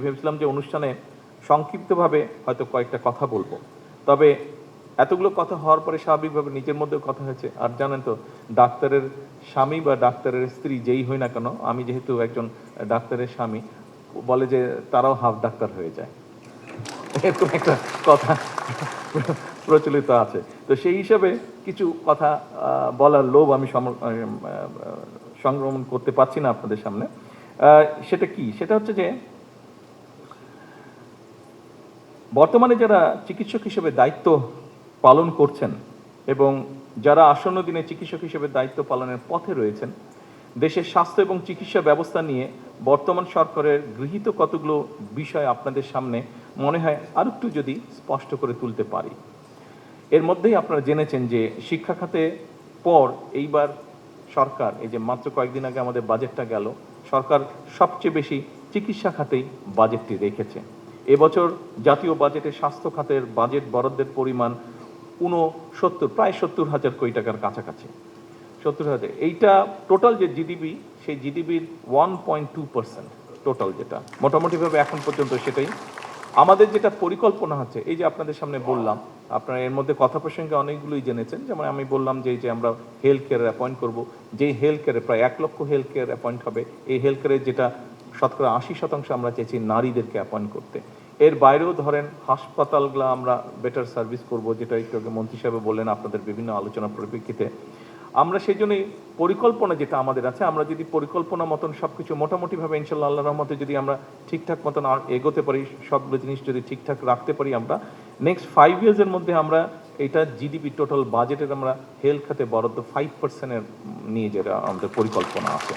ভেবেছিলাম যে অনুষ্ঠানে সংক্ষিপ্তভাবে হয়তো কয়েকটা কথা বলবো, তবে এতগুলো কথা হওয়ার পরে স্বাভাবিকভাবে নিজের মধ্যেও কথা হয়েছে। আর জানেন তো, ডাক্তারের স্বামী বা ডাক্তারের স্ত্রী যেই হই না কেন, আমি যেহেতু একজন ডাক্তারের স্বামী, বলে যে তারাও হাফ ডাক্তার হয়ে যায়, এরকম একটা কথা প্রচলিত আছে। তো সেই হিসাবে কিছু কথা বলার লোভ আমি সংগ্রহণ করতে পারছি না আপনাদের সামনে। সেটা কি? সেটা হচ্ছে যে বর্তমানে যারা চিকিৎসক হিসেবে দায়িত্ব পালন করছেন এবং যারা আসন্ন দিনে চিকিৎসক হিসেবে দায়িত্ব পালনের পথে রয়েছেন, দেশের স্বাস্থ্য এবং চিকিৎসা ব্যবস্থা নিয়ে বর্তমান সরকারের গৃহীত কতগুলো বিষয় আপনাদের সামনে মনে হয় আরেকটু যদি স্পষ্ট করে তুলতে পারি। এর মধ্যেই আপনারা জেনেছেন যে শিক্ষা খাতে পর এইবার সরকার, এই যে মাত্র কয়েকদিন আগে আমাদের বাজেটটা গেল, সরকার সবচেয়ে বেশি চিকিৎসা খাতেই বাজেটটি রেখেছে। এবছর জাতীয় বাজেটে স্বাস্থ্য খাতের বাজেট বরাদ্দের পরিমাণ প্রায় 70,000 কোটি টাকার কাছাকাছি। 70,000, এইটা টোটাল যে জিডিপি, সেই জিডিপির 1.2% টোটাল, যেটা মোটামুটিভাবে এখন পর্যন্ত সেটাই। আমাদের যেটা পরিকল্পনা হচ্ছে, এই যে আপনাদের সামনে বললাম, আপনারা এর মধ্যে কথা প্রসঙ্গে অনেকগুলোই জেনেছেন। যেমন আমি বললাম যে এই যে আমরা হেলথ কেয়ার অ্যাপয়েন্ট করবো, যেই হেলথ কেয়ারে প্রায় 1 লক্ষ হেলথ কেয়ার অ্যাপয়েন্ট হবে। এই হেলথ কেয়ারের যেটা 80% আমরা চাইছি নারীদেরকে অ্যাপয়েন্ট করতে। এর বাইরেও ধরেন হাসপাতালগুলো আমরা বেটার সার্ভিস করব, যেটা একটু আগে মন্ত্রী সাহেব বললেন আপনাদের বিভিন্ন আলোচনার পরিপ্রেক্ষিতে। আমরা সেই জন্যই পরিকল্পনা যেটা আমাদের আছে, আমরা যদি পরিকল্পনা মতন সব কিছু মোটামুটিভাবে ইনশাল্লাহ আল্লাহর রহমতে যদি আমরা ঠিকঠাক মতন এগোতে পারি, সবগুলো জিনিস যদি ঠিকঠাক রাখতে পারি, আমরা নেক্সট 5 ইয়ার্সের মধ্যে আমরা এটা জিডিপি টোটাল বাজেটের আমরা হেলথ খাতে বরাদ্দ 5% নিয়ে যেটা আমাদের পরিকল্পনা আছে।